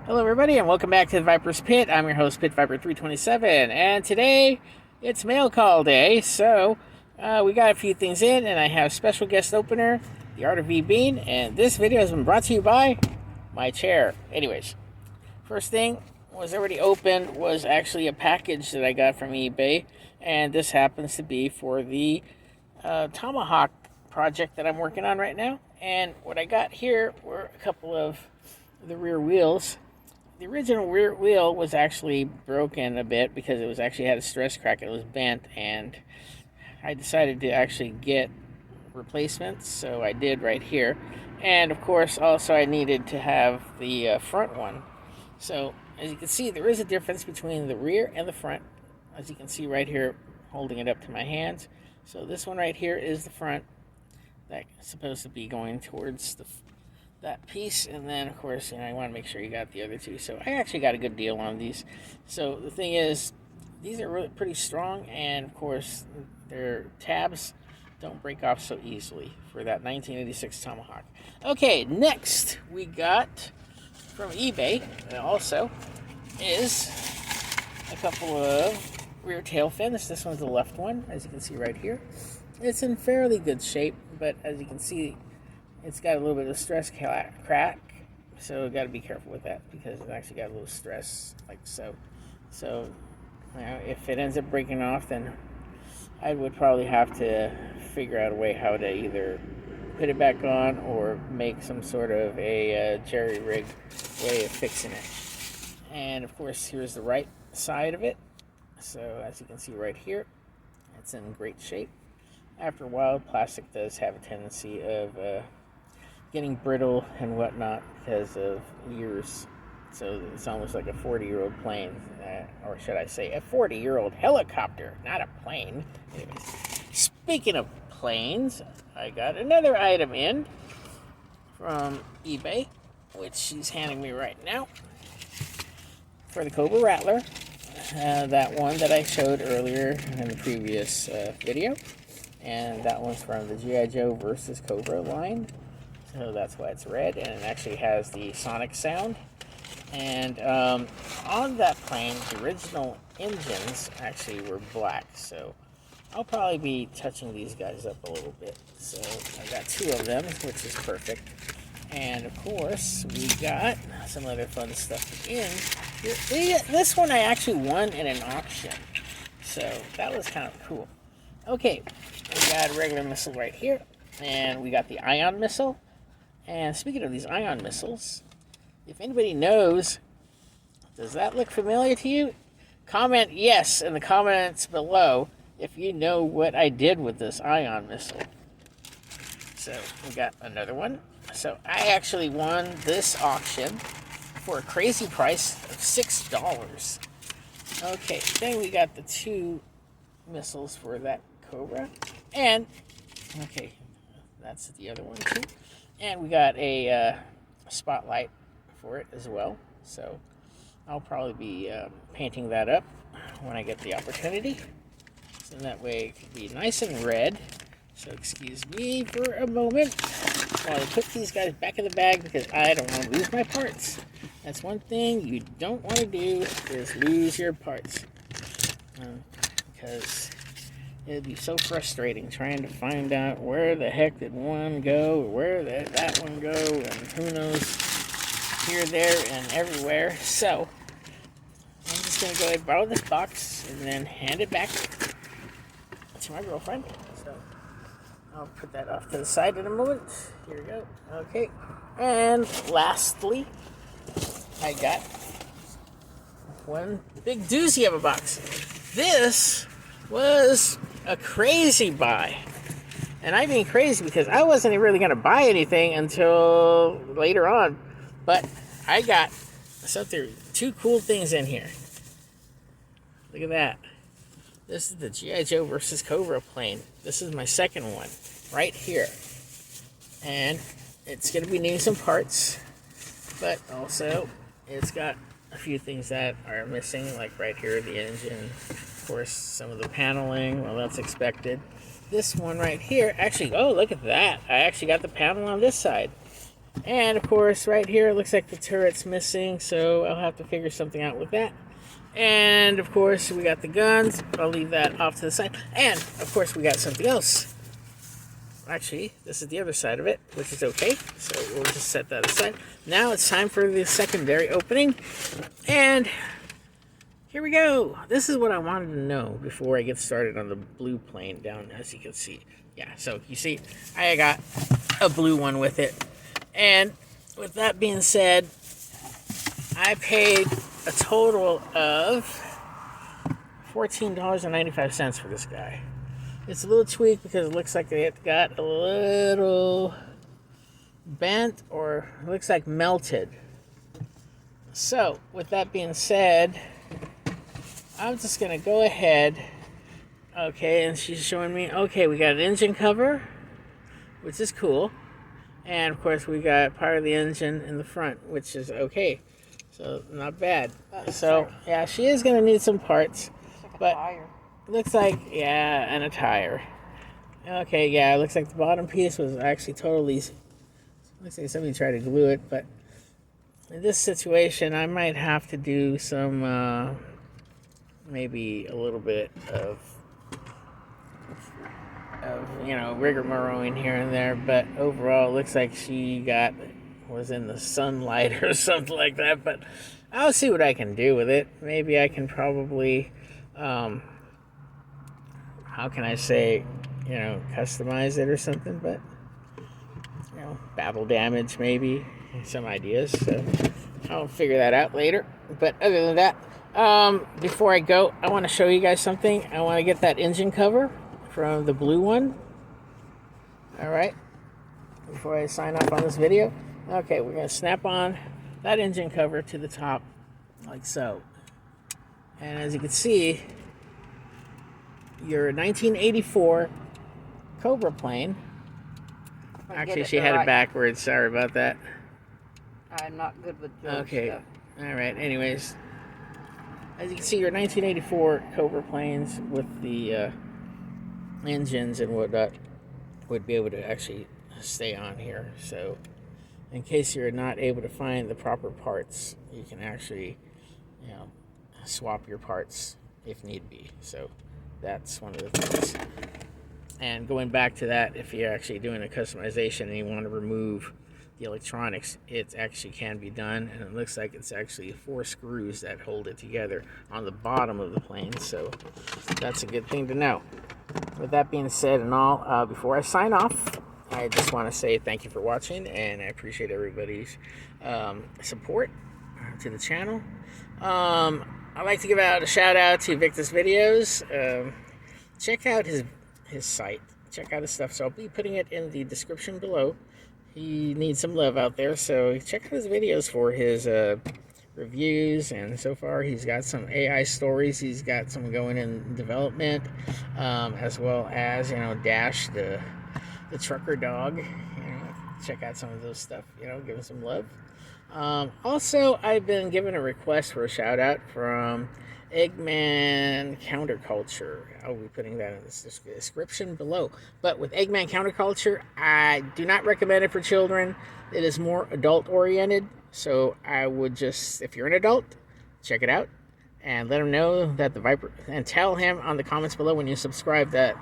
Hello everybody and welcome back to the Viper's Pit. I'm your host Pit Viper 327 and today it's mail call day, so we got a few things in and I have special guest opener, The Art of Bean, and this video has been brought to you by my chair. Anyways, first thing was already opened was actually a package that I got from eBay, and this happens to be for the Tomahawk project that I'm working on right now. And what I got here were a couple of the rear wheels. The original rear wheel was actually broken a bit because it was actually had a stress crack. It was bent, and I decided to actually get replacements, so I did right here. And of course, also I needed to have the front one. So as you can see, there is a difference between the rear and the front. As you can see right here, holding it up to my hands. So this one right here is the front. That's supposed to be going towards that piece, and then of course I want to make sure you got the other two. So I actually got a good deal on these. So the thing is, these are really pretty strong, and of course their tabs don't break off so easily for that 1986 Tomahawk. Okay, next we got from eBay also is a couple of rear tail fins. This one's the left one, as you can see right here. It's in fairly good shape, but as you can see, it's got a little bit of stress crack, so got to be careful with that because it actually got a little stress, like so. So, you know, if it ends up breaking off, then I would probably have to figure out a way how to either put it back on or make some sort of a jerry rig way of fixing it. And of course, here's the right side of it. So as you can see right here, it's in great shape. After a while, plastic does have a tendency of getting brittle and whatnot because of years. So it's almost like a 40-year-old plane, or should I say a 40-year-old helicopter, not a plane. Anyways, speaking of planes, I got another item in from eBay, which she's handing me right now, for the Cobra Rattler. That one that I showed earlier in the previous video. And that one's from the G.I. Joe versus Cobra line. So that's why it's red, and it actually has the sonic sound. And on that plane, the original engines actually were black, so I'll probably be touching these guys up a little bit. So I got two of them, which is perfect. And of course, we got some other fun stuff in here. This one I actually won in an auction, so that was kind of cool. Okay, we got a regular missile right here, and we got the ion missile. And speaking of these ion missiles, if anybody knows, does that look familiar to you? Comment yes in the comments below if you know what I did with this ion missile. So we got another one. So I actually won this auction for a crazy price of $6. Okay, then we got the two missiles for that Cobra. And, okay, that's the other one too. And we got a spotlight for it as well. So I'll probably be painting that up when I get the opportunity. So that way it can be nice and red. So excuse me for a moment while I put these guys back in the bag because I don't want to lose my parts. That's one thing you don't want to do is lose your parts. Because it'd be so frustrating trying to find out where the heck did one go, or where did that one go, and who knows, here, there, and everywhere. So I'm just going to go ahead and borrow this box and then hand it back to my girlfriend. So I'll put that off to the side in a moment. Here we go. Okay. And lastly, I got one big doozy of a box. This was a crazy buy. And I mean crazy because I wasn't really going to buy anything until later on. But I got two cool things in here. Look at that. This is the G.I. Joe versus Cobra plane. This is my second one right here. And it's going to be needing some parts. But also, it's got a few things that are missing, like right here, the engine. Of course, some of the paneling, well, that's expected. This one right here, actually, oh, look at that. I actually got the panel on this side. And of course, right here, it looks like the turret's missing, so I'll have to figure something out with that. And of course, we got the guns. I'll leave that off to the side. And of course, we got something else. Actually, this is the other side of it, which is okay. So we'll just set that aside. Now it's time for the secondary opening. And here we go. This is what I wanted to know before I get started on the blue plane down, as you can see. Yeah, so you see, I got a blue one with it. And with that being said, I paid a total of $14.95 for this guy. It's a little tweaked because it looks like it got a little bent, or it looks like melted. So, with that being said, I'm just going to go ahead. Okay, and she's showing me, okay, we got an engine cover, which is cool. And, of course, we got part of the engine in the front, which is okay. So, not bad. So, yeah, she is going to need some parts. But tire. Looks like, yeah, and a tire. Okay, yeah, it looks like the bottom piece was actually totally, looks like somebody tried to glue it, but in this situation, I might have to do some, maybe a little bit of rigmaroling here and there, but overall, it looks like she was in the sunlight or something like that, but I'll see what I can do with it. Maybe I can probably, how can I say, customize it or something, but, battle damage maybe, some ideas, so I'll figure that out later. But other than that, before I go, I want to show you guys something. I want to get that engine cover from the blue one. Alright, before I sign off on this video. Okay, we're going to snap on that engine cover to the top, like so. And as you can see, your 1984 Cobra plane. Actually, she had it backwards. Sorry about that. I'm not good with Joe's okay. stuff. All right. Anyways, as you can see, your 1984 Cobra planes with the engines and whatnot would be able to actually stay on here. So, in case you're not able to find the proper parts, you can actually, swap your parts if need be. So that's one of the things. And going back to that, if you're actually doing a customization and you want to remove the electronics, it actually can be done, and it looks like it's actually 4 screws that hold it together on the bottom of the plane, so that's a good thing to know. With that being said and all, before I sign off, I just want to say thank you for watching, and I appreciate everybody's support to the channel. I'd like to give out a shout out to Victor's Videos. Check out his site. Check out his stuff. So I'll be putting it in the description below. He needs some love out there, so check out his videos for his reviews. And so far, he's got some AI stories. He's got some going in development, as well as Dash the trucker dog. Check out some of those stuff. Give him some love. Also, I've been given a request for a shout out from Eggman Counterculture. I'll be putting that in the description below. But with Eggman Counterculture, I do not recommend it for children. It is more adult oriented. So I would just, if you're an adult, check it out and let him know that the Viper, and tell him on the comments below when you subscribe that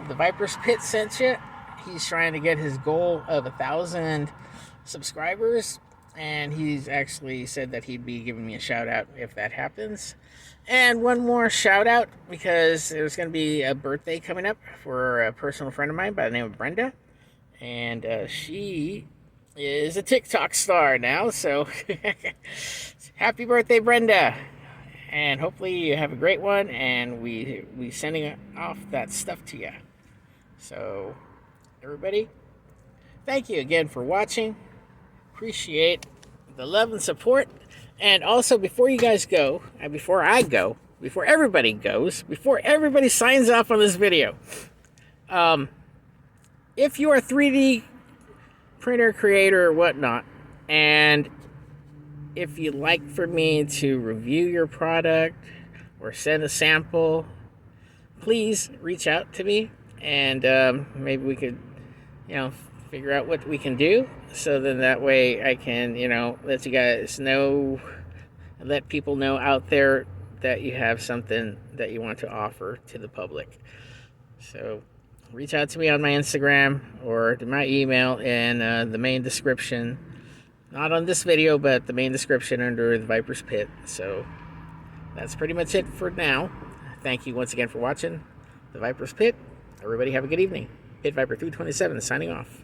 the Viper's Pit sent you. He's trying to get his goal of 1,000 subscribers. And he's actually said that he'd be giving me a shout out if that happens. And one more shout out, because there's going to be a birthday coming up for a personal friend of mine by the name of Brenda. And she is a TikTok star now. So happy birthday, Brenda. And hopefully you have a great one. And we sending off that stuff to you. So everybody, thank you again for watching. Appreciate the love and support. And also, before you guys go, and before I go, before everybody goes, before everybody signs off on this video, if you are a 3D printer creator or whatnot, and if you'd like for me to review your product or send a sample, please reach out to me, and maybe we could, figure out what we can do, so then that way I can, let you guys know, let people know out there that you have something that you want to offer to the public. So reach out to me on my Instagram or to my email in the main description. Not on this video, but the main description under the Viper's Pit. So that's pretty much it for now. Thank you once again for watching the Viper's Pit. Everybody have a good evening. Pit Viper 327 signing off.